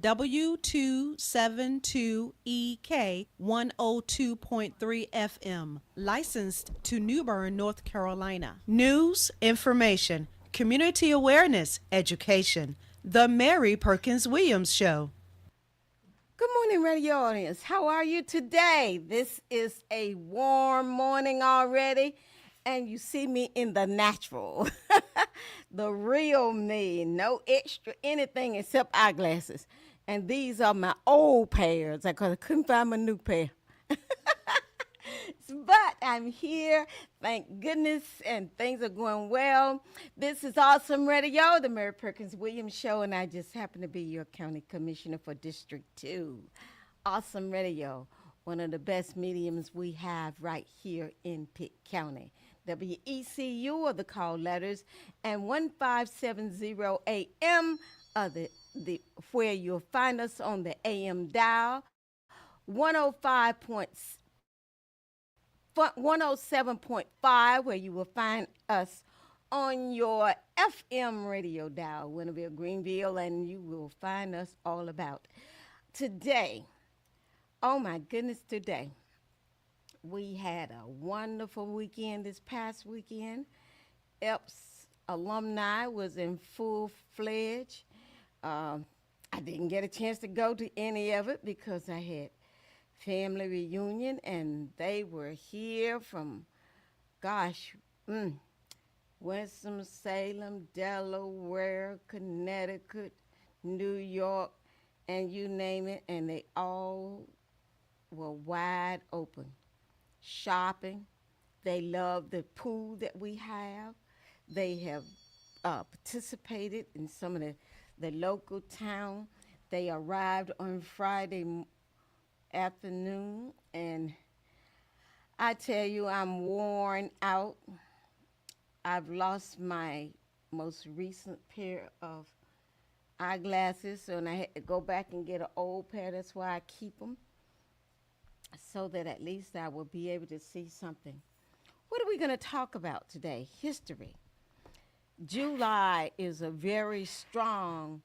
W272EK 102.3 FM, licensed to New Bern, North Carolina. News, information, community awareness, education. The Mary Perkins Williams Show. Good morning, radio audience. How are you today? This is a warm morning already, and you see me in the natural, the real me, no extra anything except eyeglasses. And these are my old pairs because I couldn't find my new pair. But I'm here, thank goodness, and things are going well. This is Awesome Radio, the Mary Perkins Williams Show, and I just happen to be your county commissioner for District 2. Awesome Radio, one of the best mediums we have right here in Pitt County. WECU are the call letters, and 1570 AM are the where you'll find us on the AM dial, 107.5, where you will find us on your FM radio dial, Winterville, Greenville, and you will find us all about. Today, oh my goodness, today, we had a wonderful weekend this past weekend. EPS alumni was in full-fledged. I didn't get a chance to go to any of it because I had family reunion, and they were here from, Winston-Salem, Delaware, Connecticut, New York, and you name it, and they all were wide open. Shopping. They love the pool that we have. They have participated in some of the local town. They arrived on Friday afternoon, and I tell you, I'm worn out. I've lost my most recent pair of eyeglasses, and I had to go back and get an old pair. That's why I keep them, so that at least I will be able to see something. What are we going to talk about today? History. July is a very strong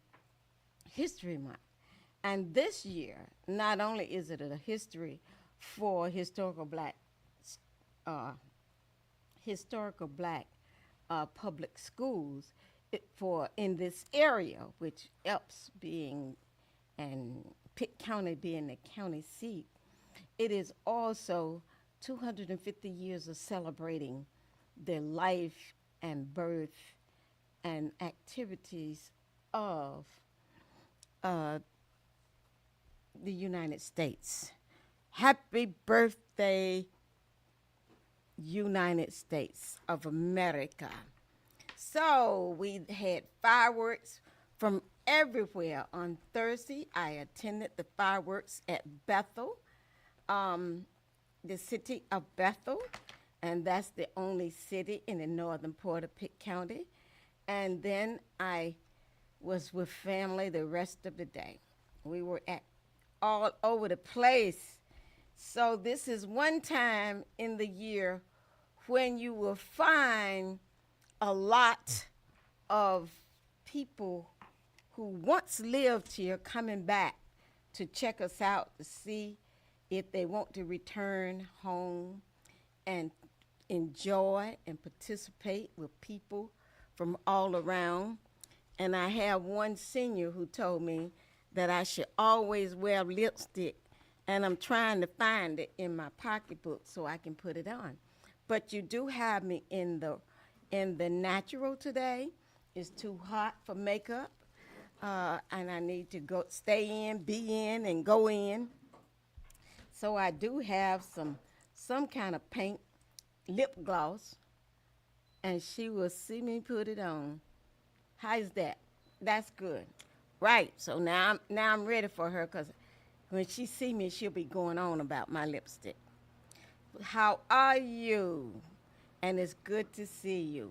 history month. And this year, not only is it a history for historical black public schools for in this area, which EPS being and Pitt County being the county seat, it is also 250 years of celebrating the life and birth and activities of the United States. Happy birthday, United States of America. So we had fireworks from everywhere. On Thursday, I attended the fireworks at Bethel, the city of Bethel, and that's the only city in the northern part of Pitt County. And then I was with family the rest of the day. We were at all over the place. So this is one time in the year when you will find a lot of people who once lived here coming back to check us out to see if they want to return home and enjoy and participate with people from all around. And I have one senior who told me that I should always wear lipstick, and I'm trying to find it in my pocketbook so I can put it on. But you do have me in the natural today. It's too hot for makeup, and I need to stay in, be in, and go in. So I do have some kind of paint, lip gloss, and she will see me put it on. How's that? That's good. Right, so now I'm ready for her, because when she see me, she'll be going on about my lipstick. How are you? And it's good to see you.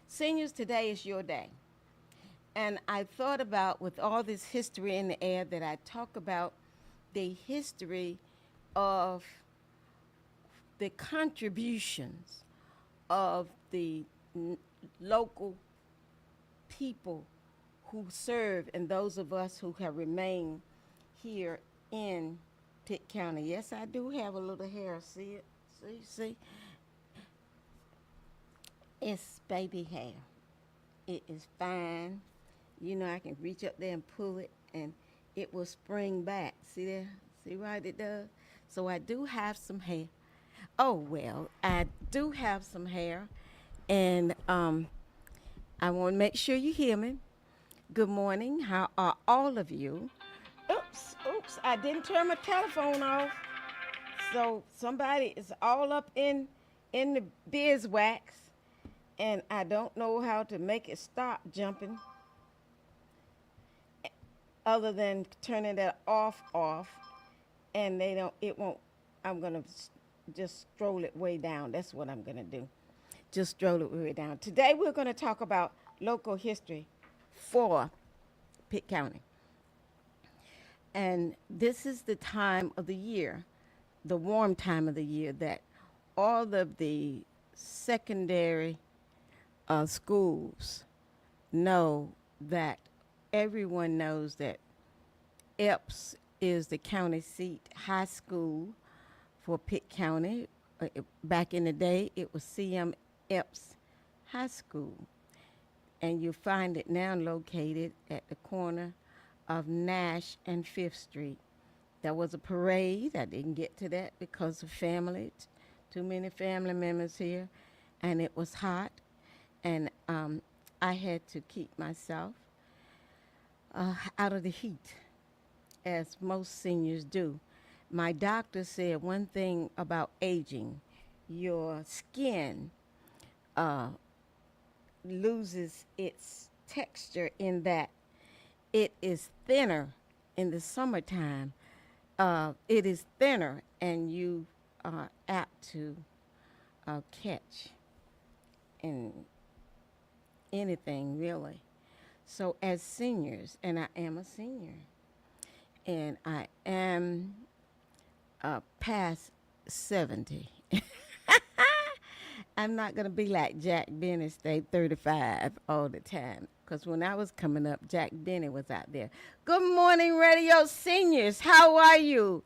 Seniors, today is your day. And I thought about, with all this history in the air, that I talk about the history of the contributions of the local people who serve and those of us who have remained here in Pitt County. Yes, I do have a little hair. See it? See? It's baby hair. It is fine. You know, I can reach up there and pull it, and it will spring back. See there? See what it does? So I do have some hair. Oh, well, I do have some hair, and I want to make sure you hear me. Good morning. How are all of you? Oops, I didn't turn my telephone off. So somebody is all up in the beeswax, and I don't know how to make it stop jumping other than turning that off, and it won't. I'm gonna just stroll it way down. That's what I'm gonna do. Just stroll it way down. Today we're gonna talk about local history for Pitt County. And this is the time of the year, the warm time of the year, that all of the secondary schools know that everyone knows that Epps is the county seat high school for Pitt County. Back in the day, it was C.M. Epps High School. And you find it now located at the corner of Nash and Fifth Street. There was a parade. I didn't get to that because of family. Too many family members here. And it was hot. And I had to keep myself out of the heat, as most seniors do. My doctor said one thing about aging: your skin loses its texture in that it is thinner in the summertime. It is thinner, and you are apt to catch in anything really. So as seniors, and I am a senior, and I am past 70. I'm not going to be like Jack Benny, stay 35 all the time. Because when I was coming up, Jack Benny was out there. Good morning, radio seniors. How are you?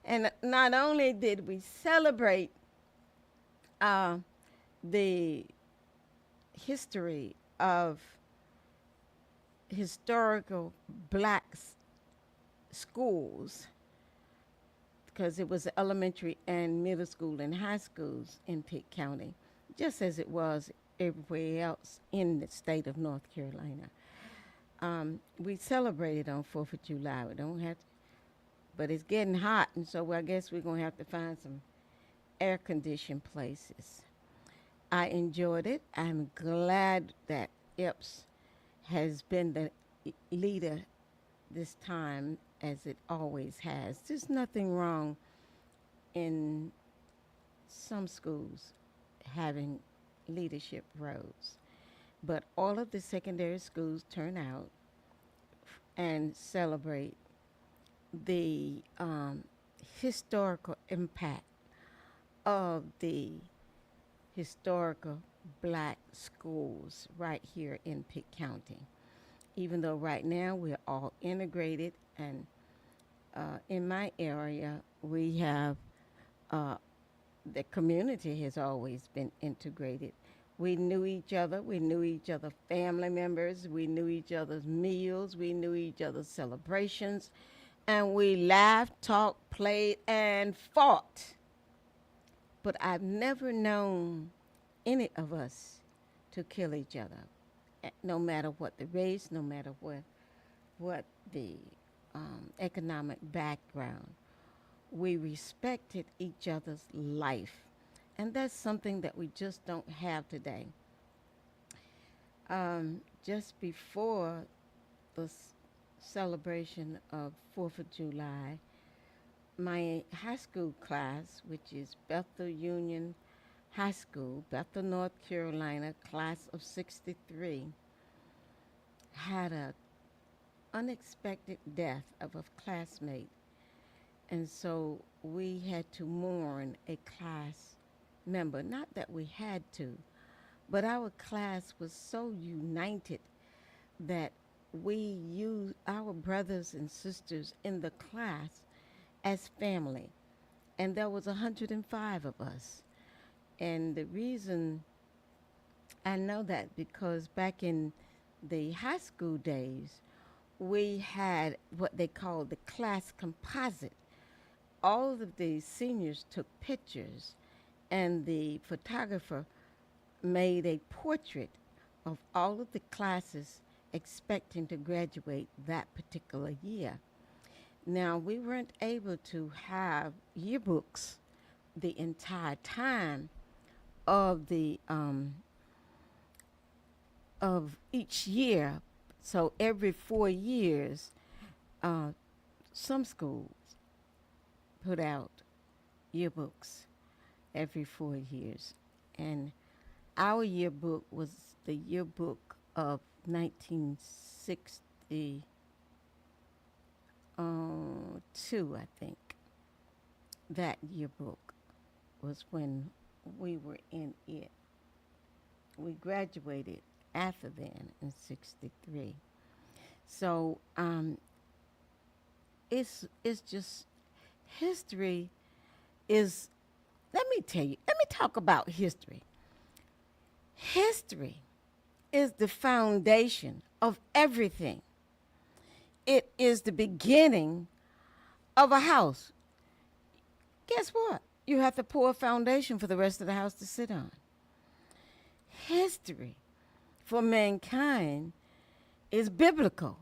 And not only did we celebrate the history of historical black schools, because it was elementary and middle school and high schools in Pitt County, just as it was everywhere else in the state of North Carolina. We celebrated on 4th of July. We don't have to, but it's getting hot, and so I guess we're going to have to find some air-conditioned places. I enjoyed it. I'm glad that Epps has been the leader this time, as it always has. There's nothing wrong in some schools having leadership roles, but all of the secondary schools turn out and celebrate the historical impact of the historical black schools right here in Pitt County. Even though right now we're all integrated, and in my area we have the community has always been integrated. We knew each other. We knew each other's family members. We knew each other's meals. We knew each other's celebrations. And we laughed, talked, played, and fought. But I've never known any of us to kill each other, no matter what the race, no matter what the economic background. We respected each other's life. And that's something that we just don't have today. Just before the celebration of 4th of July, my high school class, which is Bethel Union High School, Bethel, North Carolina, class of 63, had an unexpected death of a classmate. And so we had to mourn a class member. Not that we had to, but our class was so united that we use our brothers and sisters in the class as family. And there was 105 of us. And the reason I know that because back in the high school days, we had what they called the class composite. All of the seniors took pictures, and the photographer made a portrait of all of the classes expecting to graduate that particular year. Now, we weren't able to have yearbooks the entire time of the of each year. So every 4 years, uh, some schools put out yearbooks every 4 years, and our yearbook was the yearbook of 1962, I think. That yearbook was when we were in it. We graduated after then in 63. So it's just history is, let me tell you, let me talk about history. History is the foundation of everything. It is the beginning of a house. Guess what? You have to pour a foundation for the rest of the house to sit on. History for mankind is biblical.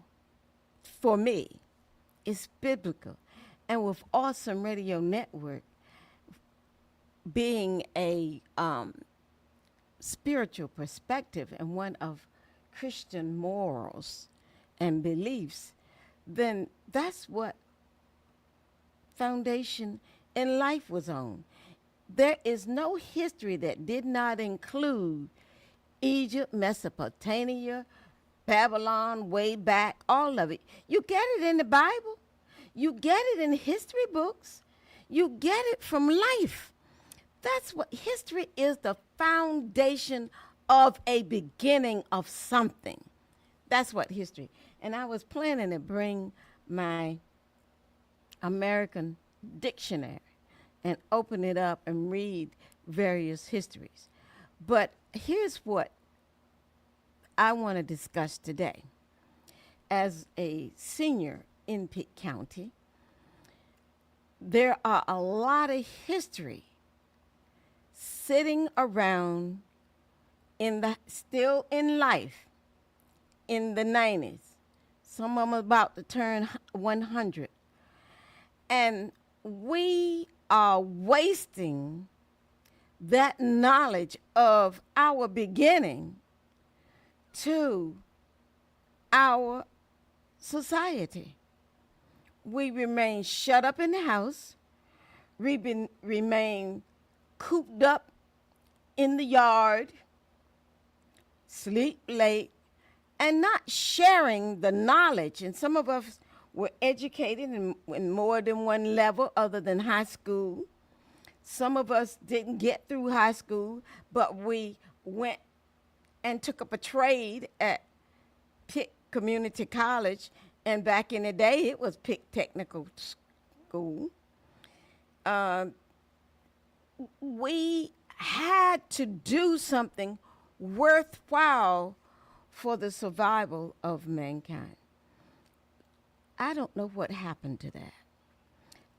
For me, it's biblical. And with Awesome Radio Network being a spiritual perspective and one of Christian morals and beliefs, then that's what foundation in life was on. There is no history that did not include Egypt, Mesopotamia, Babylon, way back, all of it. You get it in the Bible. You get it in history books. You get it from life. That's what history is, the foundation of a beginning of something. That's what history. And I was planning to bring my American dictionary and open it up and read various histories. But here's what I want to discuss today. As a senior in Pitt County, there are a lot of history sitting around still in life in the 90s. Some of them about to turn 100. And we are wasting that knowledge of our beginning to our society. We remain shut up in the house. We remain cooped up in the yard, sleep late, and not sharing the knowledge. And some of us were educated in more than one level other than high school. Some of us didn't get through high school, but we went and took up a trade at Pitt Community College. And back in the day, it was Pitt Technical School. We had to do something worthwhile for the survival of mankind. I don't know what happened to that.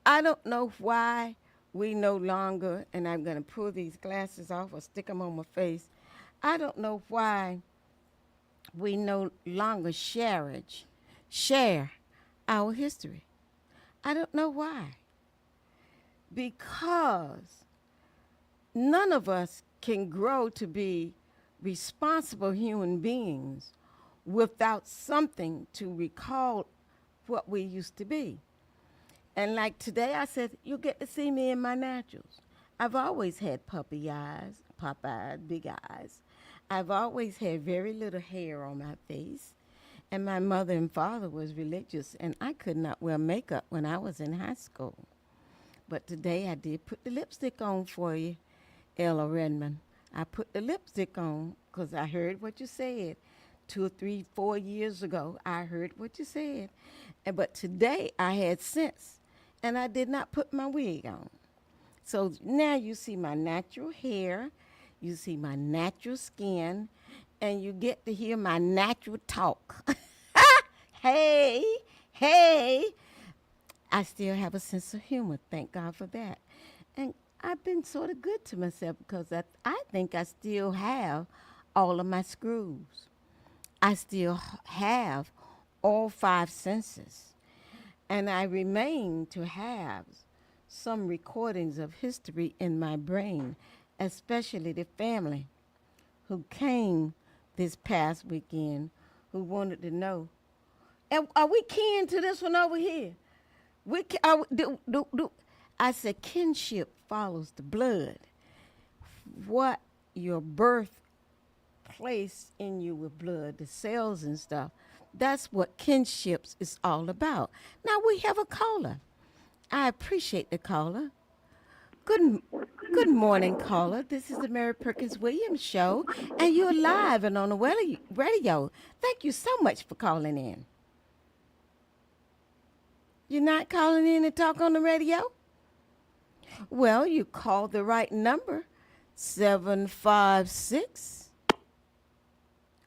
I don't know why we no longer, and I'm going to pull these glasses off or stick them on my face. I don't know why we no longer share our history. I don't know why. Because none of us can grow to be responsible human beings without something to recall what we used to be. And like today, I said, you get to see me in my naturals. I've always had puppy eyes, pop eyes, big eyes. I've always had very little hair on my face. And my mother and father was religious, and I could not wear makeup when I was in high school. But today I did put the lipstick on for you, Ella Redmond. I put the lipstick on because I heard what you said. 2 or 3, 4 years ago, I heard what you said. But today I had sense and I did not put my wig on. So now you see my natural hair, you see my natural skin, and you get to hear my natural talk. Hey, hey. I still have a sense of humor. Thank God for that. And I've been sort of good to myself because I think I still have all of my screws. I still have all five senses. And I remain to have some recordings of history in my brain, especially the family who came this past weekend who wanted to know. And are we kin to this one over here? I said kinship follows the blood. What your birth placed in you with blood, the cells and stuff, that's what kinships is all about. Now we have a caller. I appreciate the caller. Good morning, caller. This is the Mary Perkins Williams Show, and you're live and on the radio. Thank you so much for calling in. You're not calling in to talk on the radio? Well, you called the right number, 756.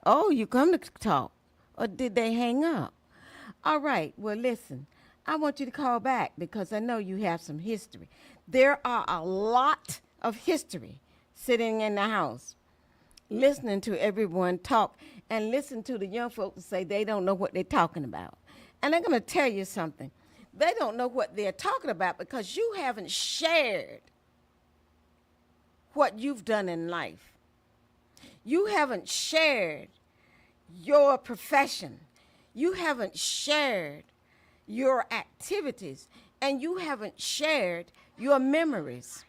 Oh, you come to talk. Or did they hang up? All right. Well, listen, I want you to call back because I know you have some history. There are a lot of history sitting in the house, listening to everyone talk and listen to the young folks say they don't know what they're talking about. And I'm going to tell you something. They don't know what they're talking about because you haven't shared what you've done in life. You haven't shared your profession. You haven't shared your activities. And you haven't shared your memories.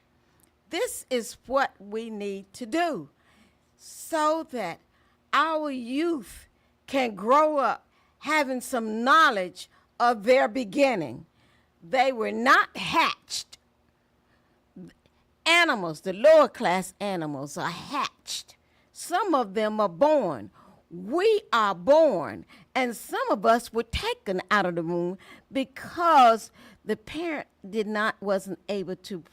This is what we need to do so that our youth can grow up having some knowledge of their beginning. They were not hatched. Animals, the lower class animals, are hatched. Some of them are born. We are born. And some of us were taken out of the womb because the parent wasn't able to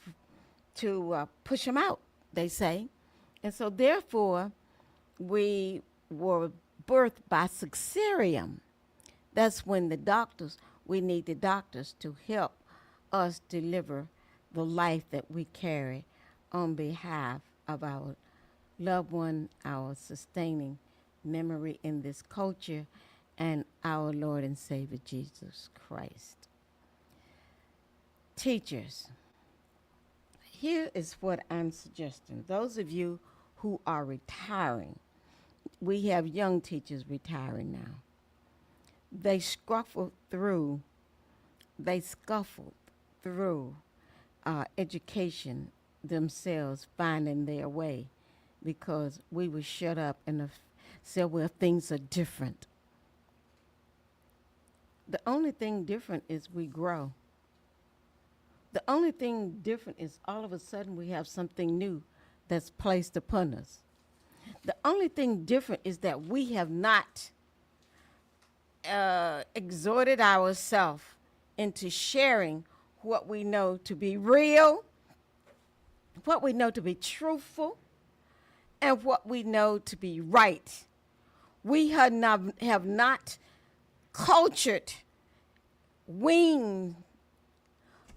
push them out, they say. And so therefore, we were birthed by cesarean. That's when we need the doctors to help us deliver the life that we carry on behalf of our loved one, our sustaining memory in this culture, and our Lord and Savior Jesus Christ. Teachers, here is what I'm suggesting. Those of you who are retiring, we have young teachers retiring now. They scuffled through education themselves, finding their way, because we were shut up and said, well, things are different. The only thing different is we grow. The only thing different is all of a sudden we have something new that's placed upon us. The only thing different is that we have not exhorted ourselves into sharing what we know to be real, what we know to be truthful, and what we know to be right. We have not cultured, weaned,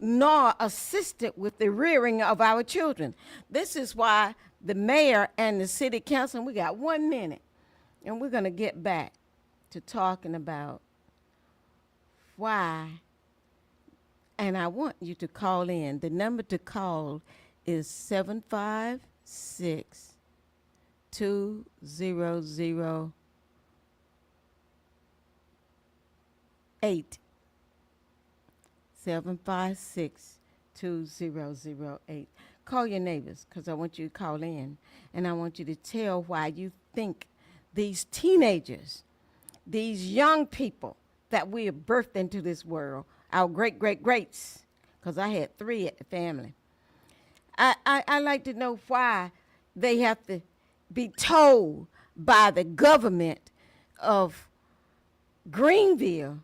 nor assisted with the rearing of our children. This is why the mayor and the city council, we got 1 minute, and we're going to get back to talking about why. And I want you to call in. The number to call is 756 2008. 756-2008. Call your neighbors, because I want you to call in, and I want you to tell why you think these teenagers, these young people that we have birthed into this world, our great-great-greats, because I had 3 at the family. I like to know why they have to be told by the government of Greenville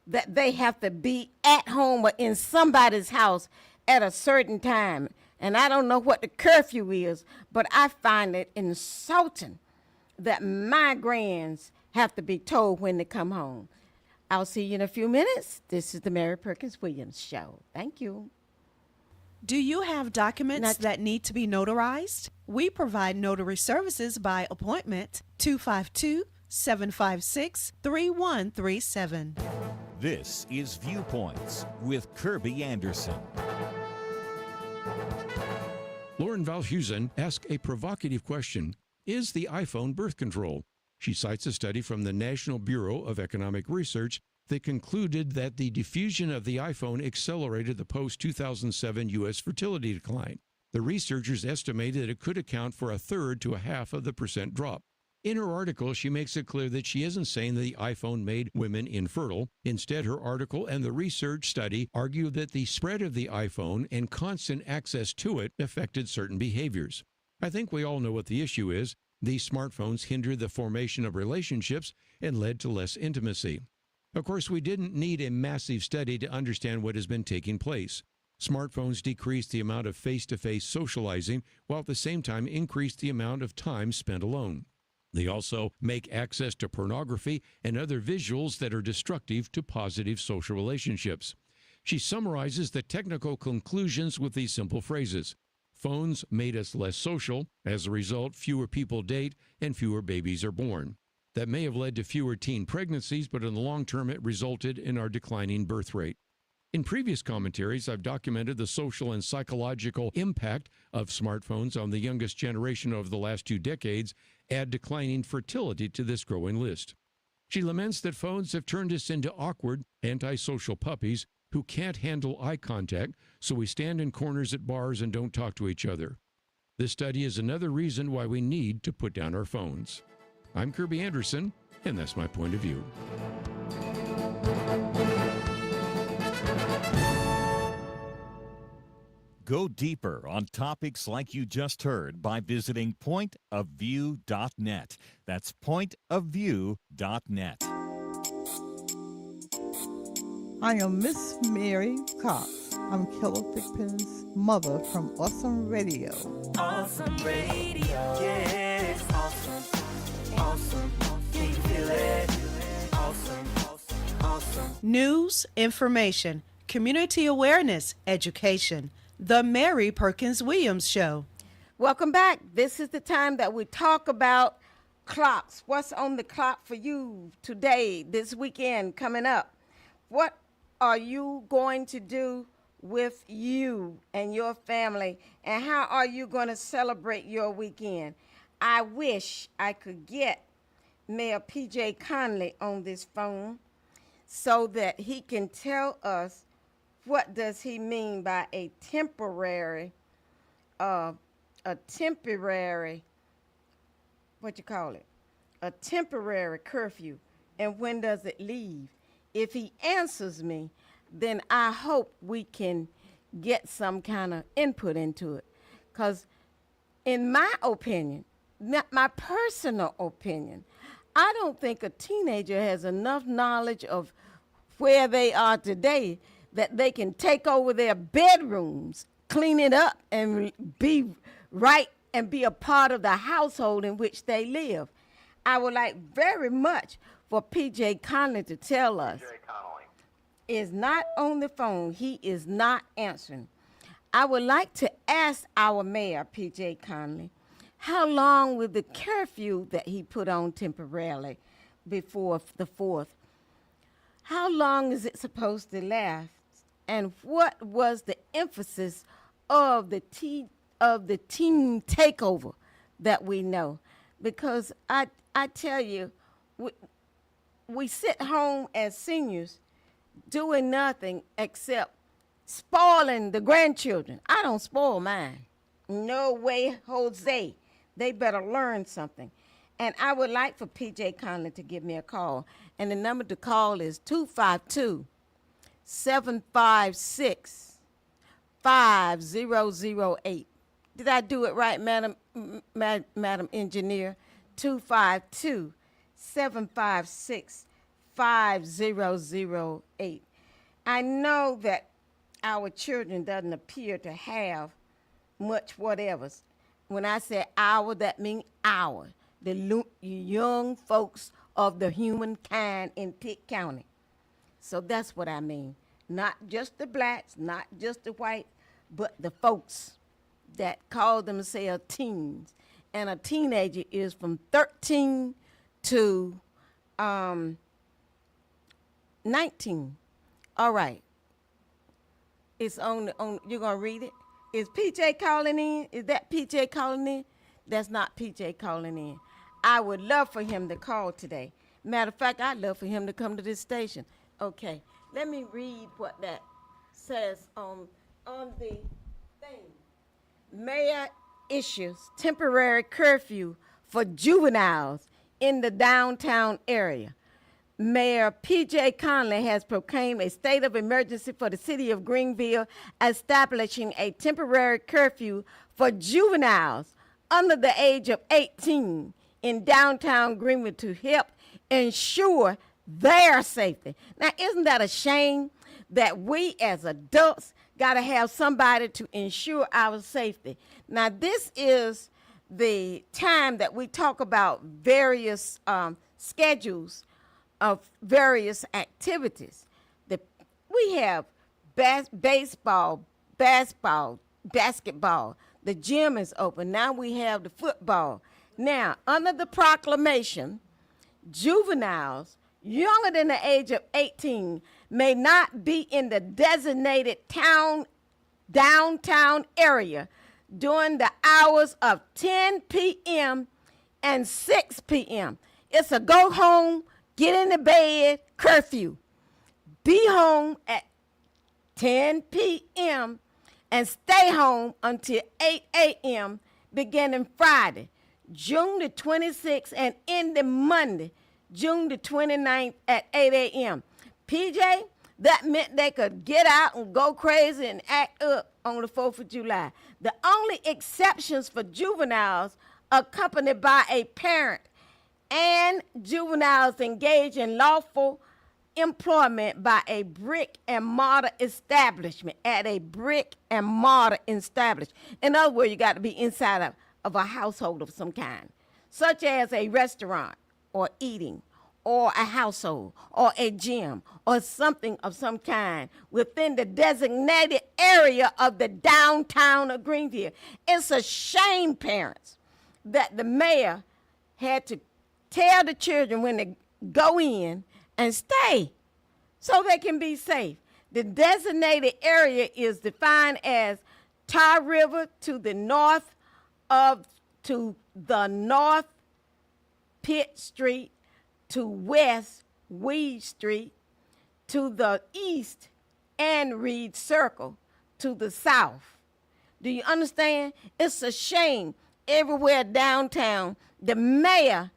that they have to be at home or in somebody's house at a certain time. And I don't know what the curfew is, but I find it insulting that my grands have to be told when to come home. I'll see you in a few minutes. This is the Mary Perkins Williams Show. Thank you. Do you have documents Not- that need to be notarized? We provide notary services by appointment 252-756-3137. This is Viewpoints with Kirby Anderson. Lauren Valhusen asked a provocative question. Is the iPhone birth control? She cites a study from the National Bureau of Economic Research that concluded that the diffusion of the iPhone accelerated the post-2007 U.S. fertility decline. The researchers estimated that it could account for 1/3 to 1/2 of the percent drop. In her article, she makes it clear that she isn't saying that the iPhone made women infertile. Instead, her article and the research study argue that the spread of the iPhone and constant access to it affected certain behaviors. I think we all know what the issue is. These smartphones hindered the formation of relationships and led to less intimacy. Of course, we didn't need a massive study to understand what has been taking place. Smartphones decreased the amount of face-to-face socializing, while at the same time increased the amount of time spent alone. They also make access to pornography and other visuals that are destructive to positive social relationships. She summarizes the technical conclusions with these simple phrases. Phones made us less social. As a result, fewer people date and fewer babies are born. That may have led to fewer teen pregnancies, but in the long term, it resulted in our declining birth rate. In previous commentaries, I've documented the social and psychological impact of smartphones on the youngest generation over the last 2 decades, add declining fertility to this growing list. She laments that phones have turned us into awkward, antisocial puppies who can't handle eye contact, so we stand in corners at bars and don't talk to each other. This study is another reason why we need to put down our phones. I'm Kirby Anderson, and that's my point of view. Go deeper on topics like you just heard by visiting pointofview.net. That's pointofview.net. I am Miss Mary Cox. I'm Keller Thigpen's mother from Awesome Radio. Awesome radio, yeah, it's awesome, awesome, can you feel it? Awesome, awesome. News, information, community awareness, education. The Mary Perkins Williams Show. Welcome back. This is the time that we talk about clocks. What's on the clock for you today, this weekend coming up? What are you going to do with you and your family? And how are you going to celebrate your weekend? I wish I could get Mayor P.J. Conley on this phone so that he can tell us what does he mean by a temporary, what you call it? A temporary curfew, and when does it leave? If he answers me, then I hope we can get some kind of input into it. Because in my opinion, my personal opinion, I don't think a teenager has enough knowledge of where they are today that they can take over their bedrooms, clean it up, and be right and be a part of the household in which they live. I would like very much for P.J. Conley to tell us. P.J. Conley is not on the phone. He is not answering. I would like to ask our mayor, P.J. Conley, how long will the curfew that he put on temporarily before the 4th, how long is it supposed to last? And what was the emphasis of the teen takeover that we know? Because I tell you, we sit home as seniors doing nothing except spoiling the grandchildren. I don't spoil mine. No way, Jose. They better learn something. And I would like for P.J. Conley to give me a call. And the number to call is 252-756-5008. Did I do it right, Madam Engineer? 252-756-5008. 756-5008. I know that our children doesn't appear to have much whatevers. When I say our, that means our, the young folks of the humankind in Pitt County. So that's what I mean. Not just the blacks, not just the white, but the folks that call themselves teens. And a teenager is from 13 to 19. All right. It's on, you're going to read it? Is PJ calling in? Is that PJ calling in? That's not PJ calling in. I would love for him to call today. Matter of fact, I'd love for him to come to this station. Okay, let me read what that says on the thing. Mayor issues temporary curfew for juveniles in the downtown area. Mayor P.J. Conley has proclaimed a state of emergency for the city of Greenville, establishing a temporary curfew for juveniles under the age of 18 in downtown Greenville to help ensure their safety. Now, isn't that a shame that we as adults got to have somebody to ensure our safety? Now, this is the time that we talk about various schedules of various activities. We have baseball, basketball. The gym is open. Now we have the football. Now, under the proclamation, juveniles younger than the age of 18 may not be in the designated downtown area during the hours of 10 p.m. and 6 p.m. It's a go home, get in the bed curfew. Be home at 10 p.m. and stay home until 8 a.m. beginning Friday, June the 26th, and ending Monday, June the 29th at 8 a.m. PJ, that meant they could get out and go crazy and act up on the 4th of July. The only exceptions for juveniles accompanied by a parent and juveniles engaged in lawful employment by a brick and mortar establishment, at a brick and mortar establishment. In other words, you got to be inside of a household of some kind, such as a restaurant or eating or a household or a gym or something of some kind within the designated area of the downtown of Greenville. It's a shame, parents, that the mayor had to tell the children when they go in and stay so they can be safe. The designated area is defined as Tar River to the north Pitt Street, to west Weed Street, to the east and Reed Circle, to the south. Do you understand? It's a shame everywhere downtown the mayor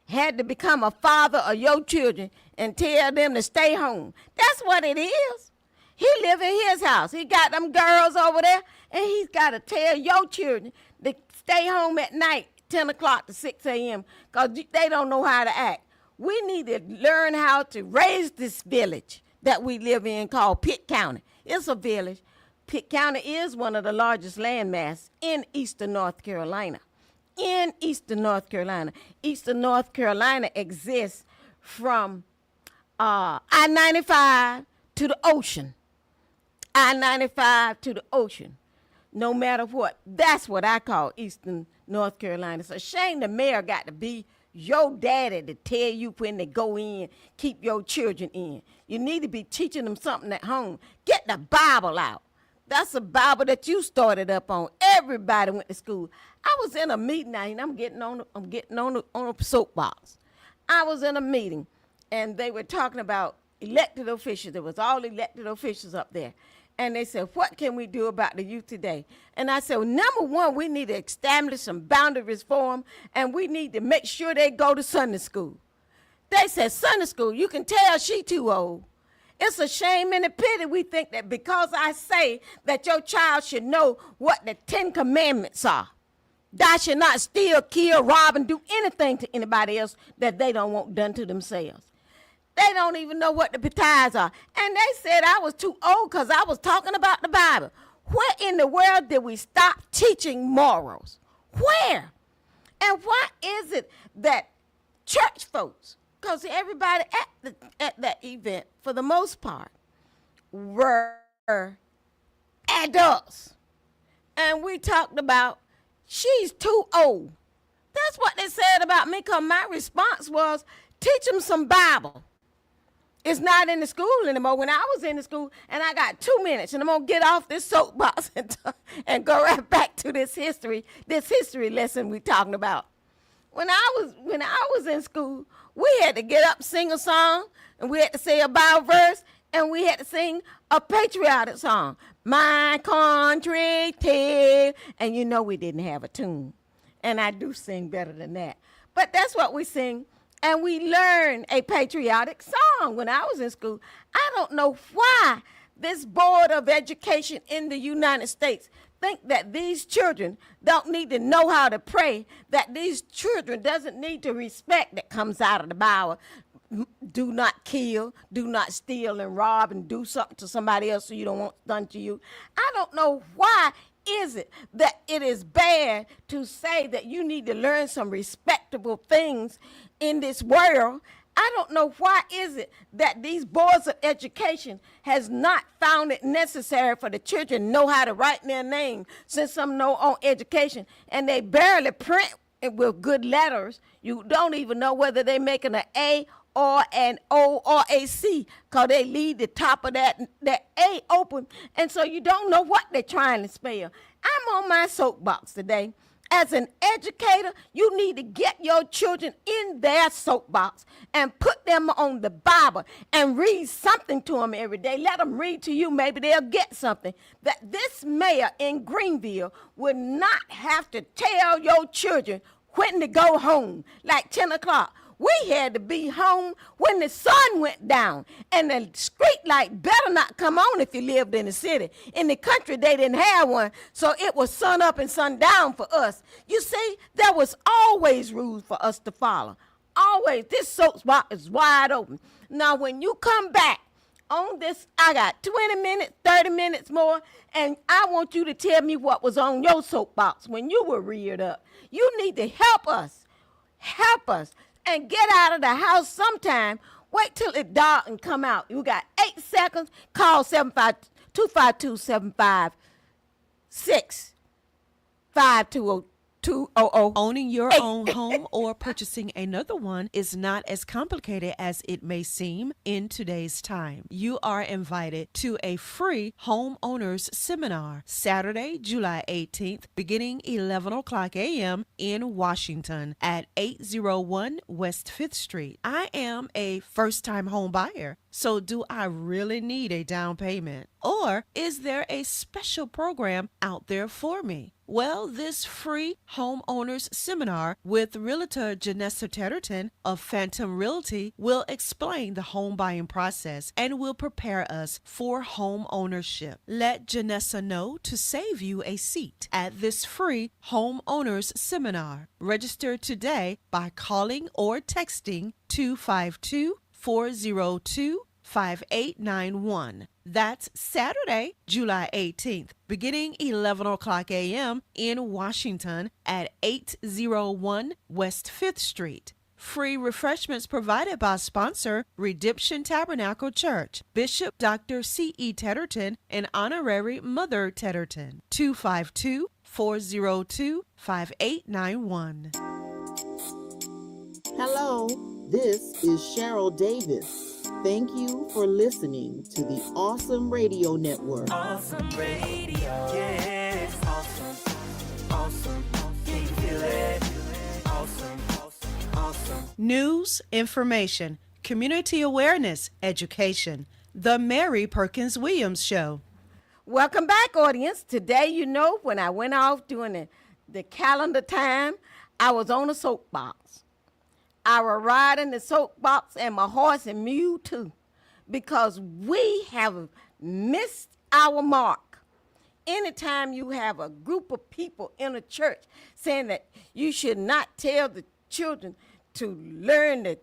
had to become a father of your children and tell them to stay home. That's what it is. He live in his house. He got them girls over there, and he's got to tell your children to stay home at night, 10 o'clock to 6 a.m., because they don't know how to act. We need to learn how to raise this village that we live in called Pitt County. It's a village. Pitt County is one of the largest landmasses in eastern North Carolina. Eastern North Carolina exists from I-95 to the ocean. I-95 to the ocean. No matter what. That's what I call Eastern North Carolina. It's a shame the mayor got to be your daddy to tell you when they go in, keep your children in. You need to be teaching them something at home. Get the Bible out. That's a Bible that you started up on. Everybody went to school. I was in a meeting now, and I'm getting on a soapbox. I was in a meeting, and they were talking about elected officials. There was all elected officials up there. And they said, what can we do about the youth today? And I said, well, number one, we need to establish some boundaries for them, and we need to make sure they go to Sunday school. They said, Sunday school, you can tell she too old. It's a shame and a pity we think that because I say that your child should know what the 10 Commandments are, Thou shalt not steal, kill, rob, and do anything to anybody else that they don't want done to themselves. They don't even know what the baptize are. And they said I was too old because I was talking about the Bible. Where in the world did we stop teaching morals? Where? And why is it that church folks, because everybody at that event, for the most part, were adults. And we talked about, she's too old. That's what they said about me, because my response was, teach them some Bible. It's not in the school anymore. When I was in the school, and I got 2 minutes, and I'm going to get off this soapbox and go right back to this history lesson we talking about. When I was in school, we had to get up, sing a song, and we had to say a Bible verse, and we had to sing a patriotic song. My country, tell, and you know we didn't have a tune. And I do sing better than that. But that's what we sing. And we learned a patriotic song when I was in school. I don't know why this Board of Education in the United States think that these children don't need to know how to pray, that these children doesn't need to respect that comes out of the Bible. Do not kill, do not steal and rob and do something to somebody else so you don't want done to you. I don't know why is it that it is bad to say that you need to learn some respectable things in this world. I don't know why is it that these boards of education has not found it necessary for the children to know how to write their name, since some know on education, and they barely print it with good letters. You don't even know whether they're making an A or an O or a C, because they leave the top of that A open, and so you don't know what they're trying to spell. I'm on my soapbox today. As an educator, you need to get your children in their soapbox and put them on the Bible and read something to them every day. Let them read to you. Maybe they'll get something. That this mayor in Greenville would not have to tell your children when to go home, like 10 o'clock. We had to be home when the sun went down, and the street light better not come on if you lived in the city. In the country, they didn't have one, so it was sun up and sun down for us. You see, there was always rules for us to follow. Always. This soapbox is wide open. Now, when you come back on this, I got 20 minutes, 30 minutes more, and I want you to tell me what was on your soapbox when you were reared up. You need to help us. Help us. And get out of the house sometime. Wait till it dark and come out. You got 8 seconds. Call 252-756-5200. Owning your own home or purchasing another one is not as complicated as it may seem in today's time. You are invited to a free homeowners seminar Saturday, July 18th, beginning 11 o'clock a.m. in Washington at 801 West 5th Street. I am a first-time home buyer, so do I really need a down payment? Or is there a special program out there for me? Well, this free homeowners seminar with Realtor Janessa Tetterton of Phantom Realty will explain the home buying process and will prepare us for home ownership. Let Janessa know to save you a seat at this free homeowners seminar. Register today by calling or texting 252-402-5891. That's Saturday, July 18th, beginning 11 o'clock a.m. in Washington at 801 West 5th Street. Free refreshments provided by sponsor Redemption Tabernacle Church, Bishop Dr. C.E. Tetterton, and Honorary Mother Tetterton. 252-402-5891. Hello, this is Cheryl Davis. Thank you for listening to the Awesome Radio Network. Awesome radio. Yeah, it's awesome. Awesome. Can you feel it? Awesome. Awesome. News, information, community awareness, education. The Mary Perkins Williams Show. Welcome back, audience. Today, you know, when I went off during the calendar time, I was on a soapbox. I was riding the soapbox and my horse and mule too, because we have missed our mark anytime you have a group of people in a church saying that you should not tell the children to learn the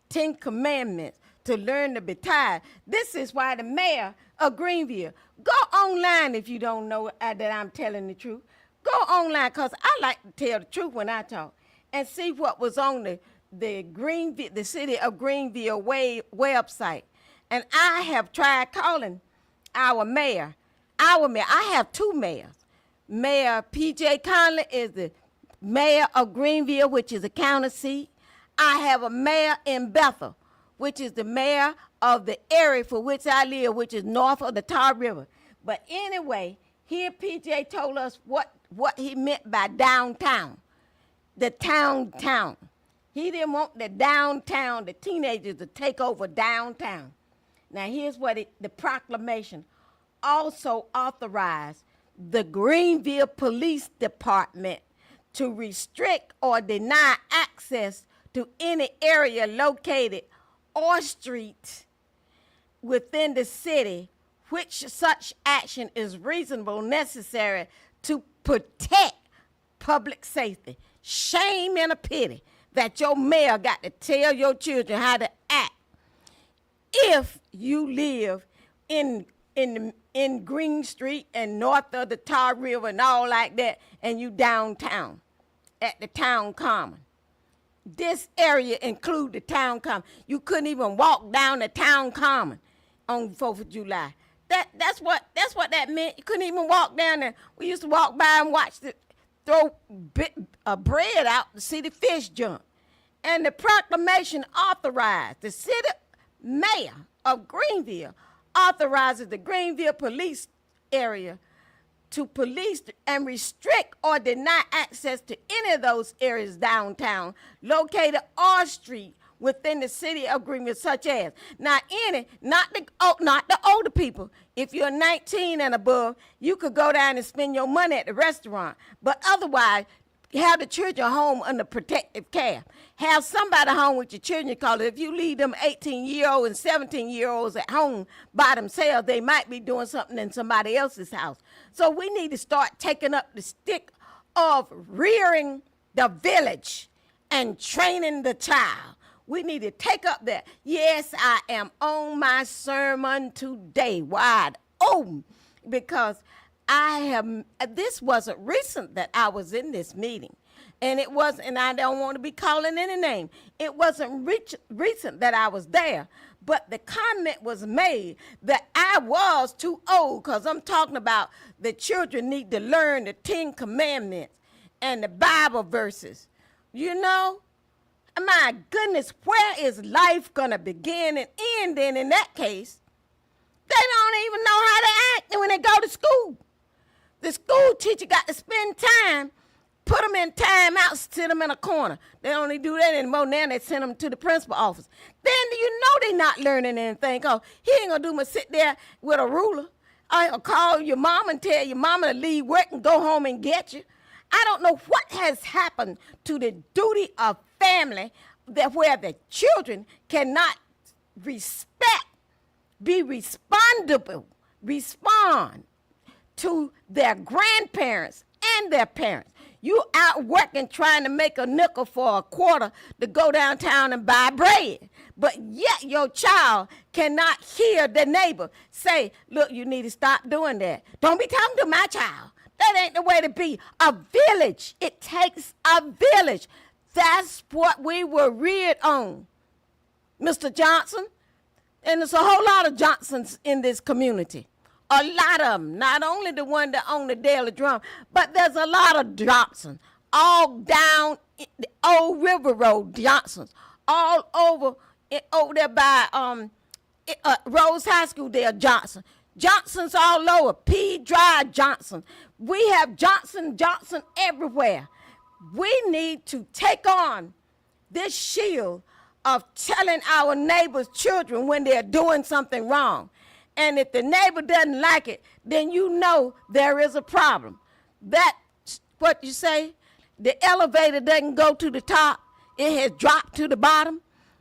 10 Commandments, to learn to be tired, this is why the mayor of Greenville, go online if you don't know that I'm telling the truth. Go online, because I like to tell the truth when I talk, and see what was on the city of Greenville website. And I have tried calling our mayor. I have two mayors. Mayor P.J. Conley is the mayor of Greenville, which is a county seat. I have a mayor in Bethel, which is the mayor of the area for which I live, which is north of the Tar River. But anyway, here P.J. told us what he meant by downtown, the town. He didn't want the downtown, the teenagers to take over downtown. Now here's what the proclamation also authorized the Greenville Police Department to restrict or deny access to any area located or street within the city which such action is reasonable, necessary to protect public safety. Shame and a pity that your mayor got to tell your children how to act. If you live in Green Street and north of the Tar River and all like that, and you downtown at the town common. This area include the town common. You couldn't even walk down the town common on 4th of July. That's what that meant. You couldn't even walk down there. We used to walk by and watch throw bread out to see the fish jump. And the proclamation authorized the city mayor of Greenville authorizes the Greenville police area to police and restrict or deny access to any of those areas downtown, located or street within the city of Greenville, such as, not the older people. If you're 19 and above, you could go down and spend your money at the restaurant. But otherwise, have the children home under protective care. Have somebody home with your children, because if you leave them 18-year-olds and 17-year-olds at home by themselves, they might be doing something in somebody else's house. So we need to start taking up the stick of rearing the village and training the child. We need to take up that. Yes, I am on my sermon today, wide open, because this wasn't recent that I was in this meeting. And it wasn't, and I don't want to be calling any name. It wasn't recent that I was there. But the comment was made that I was too old, because I'm talking about the children need to learn the 10 Commandments and the Bible verses. You know, my goodness, where is life going to begin and end then in that case? They don't even know how to act when they go to school. The school teacher got to spend time, put them in timeout, sit them in a corner. They don't even do that anymore. Now they send them to the principal office. Then you know they're not learning anything, because he ain't going to do but sit there with a ruler. I'll call your mom and tell your mama to leave work and go home and get you. I don't know what has happened to the duty of family where the children cannot be responsible, respond to their grandparents and their parents. You out working trying to make a nickel for a quarter to go downtown and buy bread. But yet your child cannot hear the neighbor say, look, you need to stop doing that. Don't be talking to my child. That ain't the way to be. A village. It takes a village. That's what we were reared on, Mr. Johnson. And there's a whole lot of Johnsons in this community. A lot of them, not only the one that own the Daily Drum, but there's a lot of Johnsons all down the Old River Road Johnsons, all over there by Rose High School. There, Johnsons all over. P. Drive Johnson. We have Johnson everywhere. We need to take on this shield of telling our neighbors' children when they're doing something wrong. And if the neighbor doesn't like it, then you know there is a problem. That's what you say. The elevator doesn't go to the top. It has dropped to the bottom.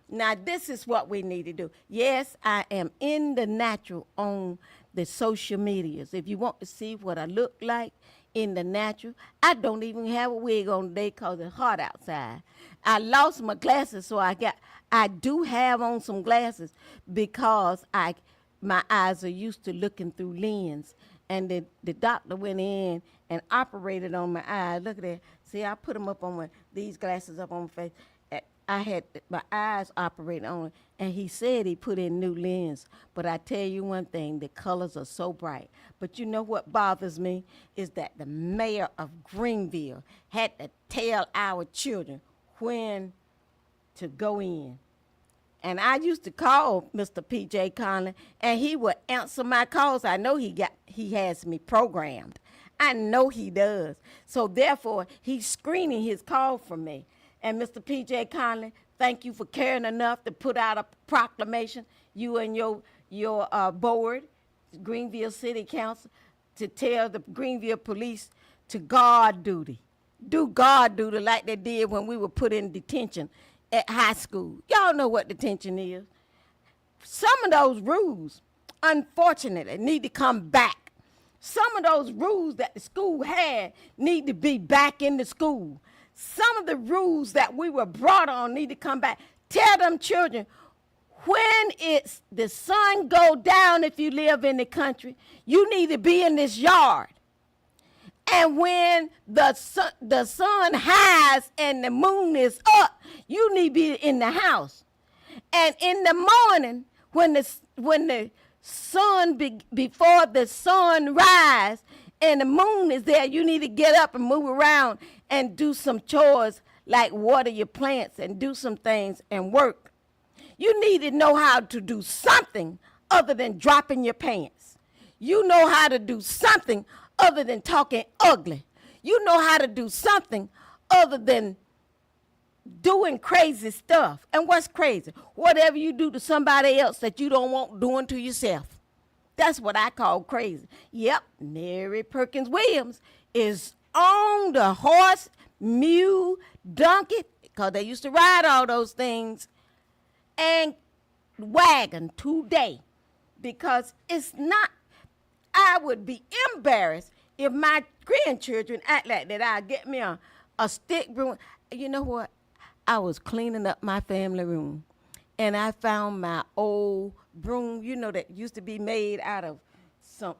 Now, this is what we need to do. Yes, I am in the natural on the social medias. If you want to see what I look like in the natural, I don't even have a wig on today because it's hot outside. I lost my glasses, so I do have on some glasses because my eyes are used to looking through lens. And the doctor went in and operated on my eyes. Look at that. See, I put them up on these glasses up on my face. I had my eyes operating on it, and he said he put in new lens. But I tell you one thing, the colors are so bright. But you know what bothers me is that the mayor of Greenville had to tell our children when to go in. And I used to call Mr. P.J. Conley, and he would answer my calls. I know he has me programmed. I know he does. So therefore, he's screening his call for me. And Mr. P.J. Conley, thank you for caring enough to put out a proclamation, you and your board, Greenville City Council, to tell the Greenville police to guard duty. Do guard duty like they did when we were put in detention at high school. Y'all know what detention is. Some of those rules, unfortunately, need to come back. Some of those rules that the school had need to be back in the school. Some of the rules that we were brought on need to come back. Tell them children, when it's the sun go down, if you live in the country, you need to be in this yard. And when the sun highs and the moon is up, you need to be in the house. And in the morning, when the sun before the sun rise and the moon is there, you need to get up and move around and do some chores like water your plants and do some things and work. You need to know how to do something other than dropping your pants. You know how to do something other than talking ugly. You know how to do something other than doing crazy stuff. And what's crazy? Whatever you do to somebody else that you don't want doing to yourself. That's what I call crazy. Yep, Mary Perkins Williams is on the horse, mule, donkey, because they used to ride all those things, and wagon today. Because it's not, I would be embarrassed if my grandchildren act like that. I'll get me a stick broom. You know what? I was cleaning up my family room, and I found my old broom, you know, that used to be made out of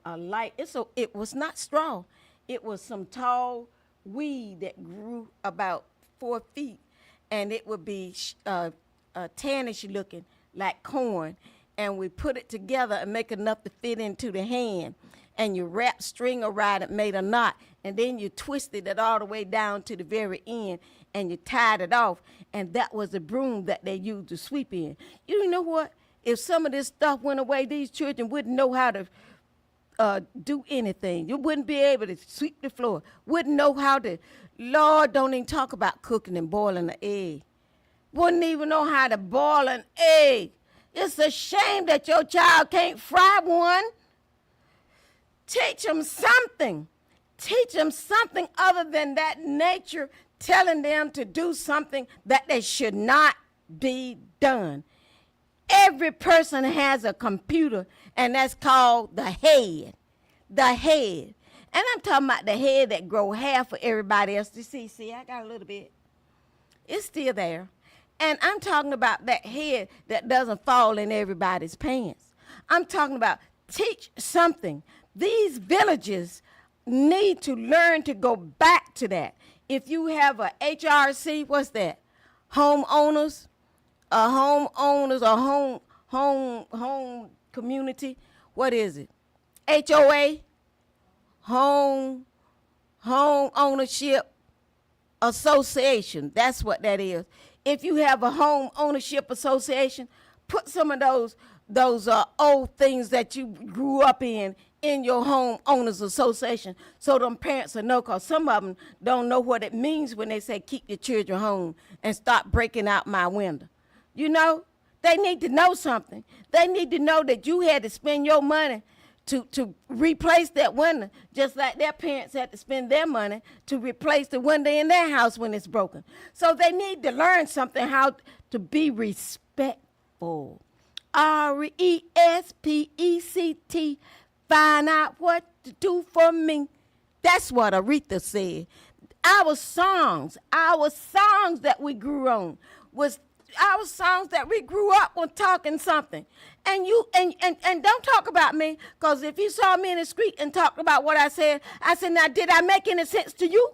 a light. It was not straw. It was some tall weed that grew about 4 feet, and it would be tannish looking like corn. And we put it together and make enough to fit into the hand. And you wrap string around it, made a knot, and then you twisted it all the way down to the very end, and you tied it off. And that was the broom that they used to sweep in. You know what? If some of this stuff went away, these children wouldn't know how to do anything. You wouldn't be able to sweep the floor. Wouldn't know how to, Lord, don't even talk about cooking and boiling an egg. Wouldn't even know how to boil an egg. It's a shame that your child can't fry one. Teach them something. Teach them something other than that nature telling them to do something that they should not be done. Every person has a computer, and that's called the head. The head. And I'm talking about the head that grow hair for everybody else to see. See, I got a little bit. It's still there. And I'm talking about that head that doesn't fall in everybody's pants. I'm talking about teach something. These villages need to learn to go back to that. If you have a HRC, what's that? Homeowners, or home community. What is it? HOA, home ownership association. That's what that is. If you have a home ownership association, put some of those old things that you grew up in your home owners association, so them parents will know, because some of them don't know what it means when they say keep your children home and stop breaking out my window. You know, they need to know something. They need to know that you had to spend your money to replace that window, just like their parents had to spend their money to replace the window in their house when it's broken. So they need to learn something, how to be respectful. RESPECT find out what to do for me. That's what Aretha said. Our songs that we grew on was our songs that we grew up on talking something. And don't talk about me, because if you saw me in the street and talked about what I said, now, did I make any sense to you?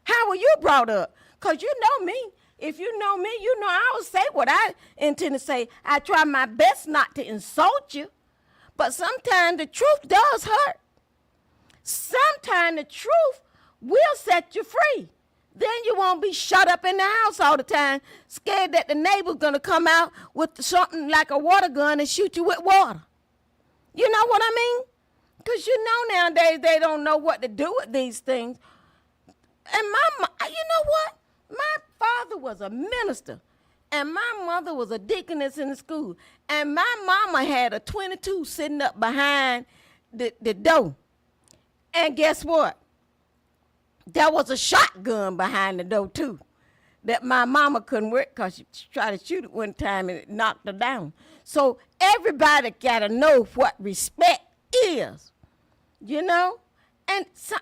How were you brought up? Because you know me. If you know me, you know I will say what I intend to say. I try my best not to insult you. But sometimes the truth does hurt. Sometimes the truth will set you free. Then you won't be shut up in the house all the time, scared that the neighbor's going to come out with something like a water gun and shoot you with water. You know what I mean? Because you know nowadays they don't know what to do with these things. And you know what? My father was a minister, and my mother was a deaconess in the school. And my mama had a 22 sitting up behind the door. And guess what? There was a shotgun behind the door, too, that my mama couldn't work because she tried to shoot it one time and it knocked her down. So everybody got to know what respect is, you know? And so,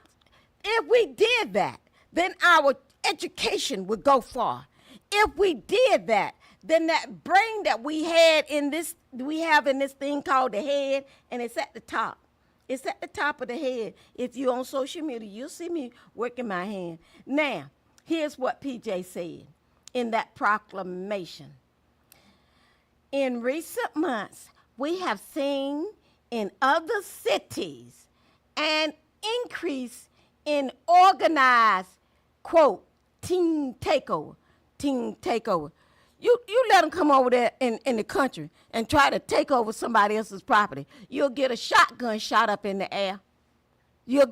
if we did that, then our education would go far. If we did that, then that brain that we have in this thing called the head, and it's at the top. It's at the top of the head. If you're on social media, you'll see me working my hand. Now, here's what PJ said in that proclamation. In recent months, we have seen in other cities an increase in organized, quote, teen takeover. You let them come over there in the country and try to take over somebody else's property. You'll get a shotgun shot up in the air. And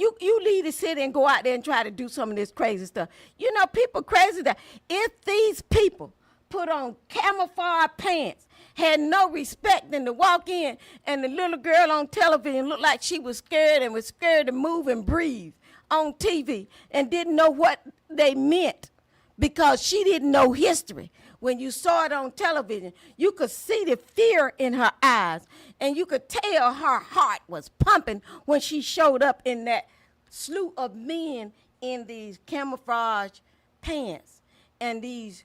you leave the city and go out there and try to do some of this crazy stuff. You know, people crazy that if these people put on camouflage pants, had no respect than to walk in, and the little girl on television looked like she was scared to move and breathe on TV and didn't know what they meant, because she didn't know history. When you saw it on television, you could see the fear in her eyes, and you could tell her heart was pumping when she showed up in that slew of men in these camouflage pants and these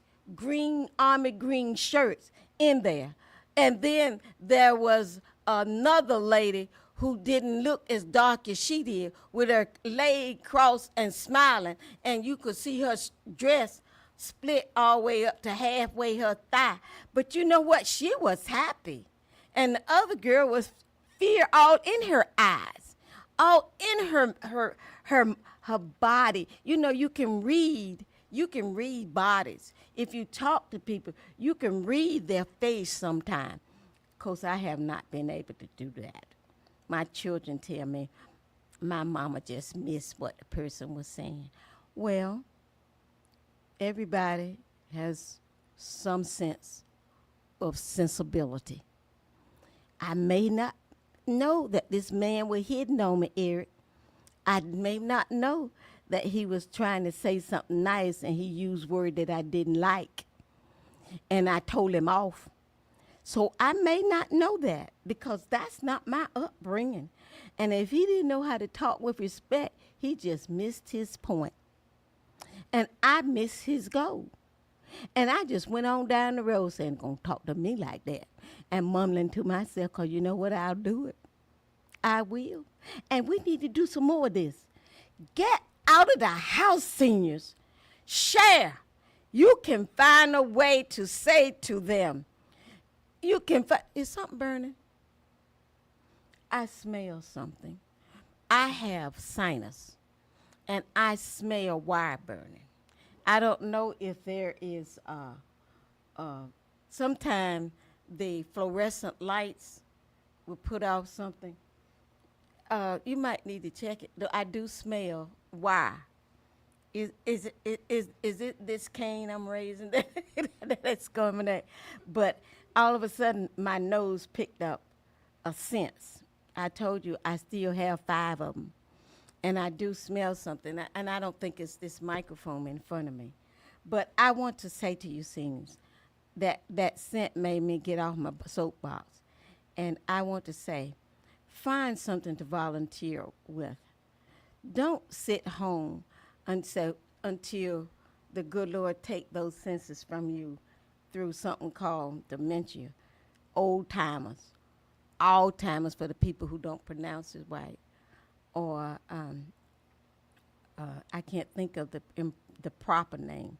army green shirts in there. And then there was another lady who didn't look as dark as she did, with her leg crossed and smiling, and you could see her dress split all the way up to halfway her thigh. But you know what? She was happy. And the other girl was fear all in her eyes, all in her body. You know, you can read bodies. If you talk to people, you can read their face sometime. Of course, I have not been able to do that. My children tell me, my mama just missed what the person was saying. Well, everybody has some sense of sensibility. I may not know that this man was hitting on me, Eric. I may not know that he was trying to say something nice and he used word that I didn't like, and I told him off. So I may not know that, because that's not my upbringing. And if he didn't know how to talk with respect, he just missed his point. And I missed his goal. And I just went on down the road saying, "Don't talk to me like that," and mumbling to myself, because you know what? I'll do it. I will. And we need to do some more of this. Get out of the house, seniors. Share. You can find a way to say to them, is something burning? I smell something. I have sinus, and I smell wire burning. I don't know if there is, sometime the fluorescent lights will put off something. You might need to check it. I do smell wire. Is it this cane I'm raising that's coming at? But all of a sudden, my nose picked up a scent. I told you I still have 5 of them. And I do smell something, and I don't think it's this microphone in front of me. But I want to say to you, seniors, that scent made me get off my soapbox. And I want to say, find something to volunteer with. Don't sit home until the good Lord take those senses from you through something called dementia. Old timers, Alzheimer's for the people who don't pronounce it right, or I can't think of the proper name,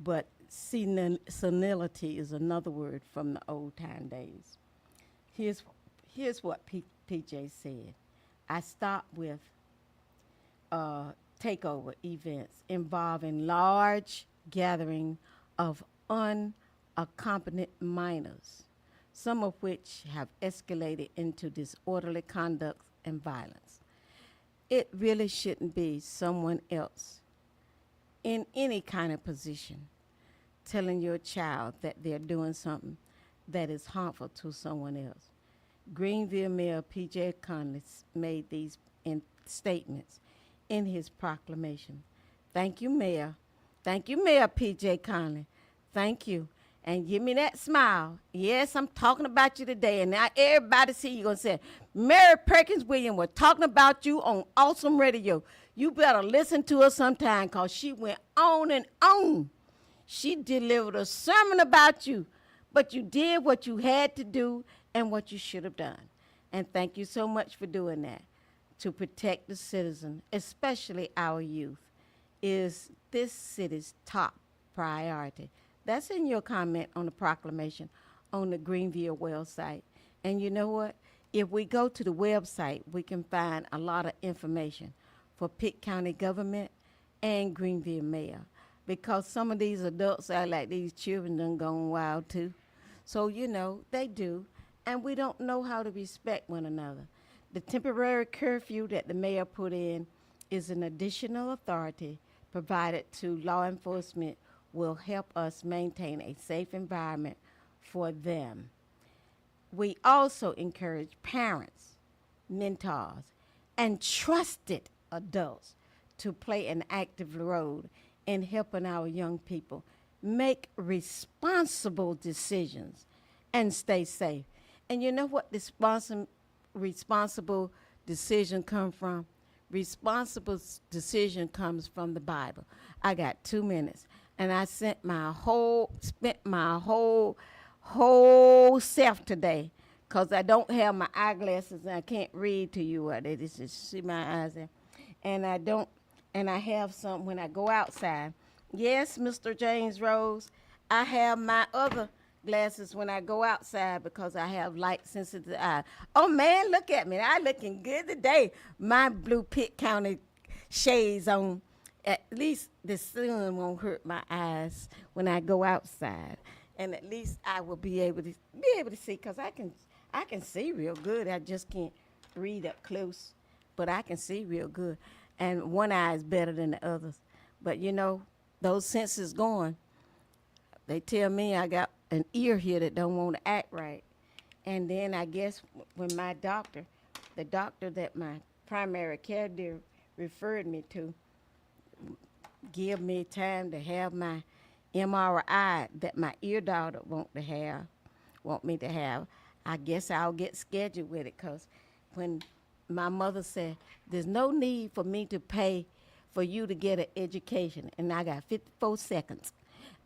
but senility is another word from the old time days. Here's what PJ said. I start with takeover events involving large gathering of unaccompanied minors, some of which have escalated into disorderly conduct and violence. It really shouldn't be someone else in any kind of position telling your child that they're doing something that is harmful to someone else. Greenville Mayor P.J. Conley made these statements in his proclamation. Thank you, Mayor. Thank you, Mayor P.J. Conley. Thank you. And give me that smile. Yes, I'm talking about you today. And now everybody see you going to say, Mary Perkins Williams, we're talking about you on Awesome Radio. You better listen to her sometime because she went on and on. She delivered a sermon about you. But you did what you had to do and what you should have done. And thank you so much for doing that. To protect the citizen, especially our youth, is this city's top priority. That's in your comment on the proclamation on the Greenville website. And you know what? If we go to the website, we can find a lot of information for Pitt County government and Greenville mayor. Because some of these adults are like these children done gone wild too. So, you know, they do. And we don't know how to respect one another. The temporary curfew that the mayor put in is an additional authority provided to law enforcement will help us maintain a safe environment for them. We also encourage parents, mentors, and trusted adults to play an active role in helping our young people make responsible decisions and stay safe. And you know what responsible decision come from? Responsible decision comes from the Bible. I got 2 minutes. And I spent my whole self today, because I don't have my eyeglasses and I can't read to you. They just see my eyes there. And I have some when I go outside. Yes, Mr. James Rose, I have my other glasses when I go outside because I have light sensitive eyes. Oh man, look at me. I looking good today. My blue Pitt County shades on. At least the sun won't hurt my eyes when I go outside, and at least I will be able to see, because I can see real good. I just can't read up close, but I can see real good, and one eye is better than the others. But you know, those senses gone. They tell me I got an ear here that don't want to act right, and then I guess when the doctor that my primary care dear referred me to, give me time to have my MRI that my ear doctor want me to have. I guess I'll get scheduled with it, because when my mother said, there's no need for me to pay for you to get an education, and I got 54 seconds.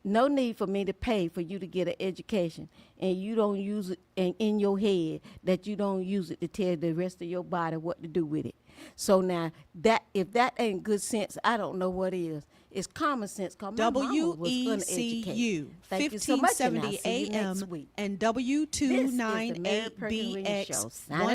No need for me to pay for you to get an education, and you don't use it in your head, that you don't use it to tell the rest of your body what to do with it. So now, that if that ain't good sense, I don't know what is. It's common sense, because my mama was uneducated. WECU, Thank you so much, and I'll 1570 see you next AM week. and This is the Mary Perkins Radio W298BX Show. Signing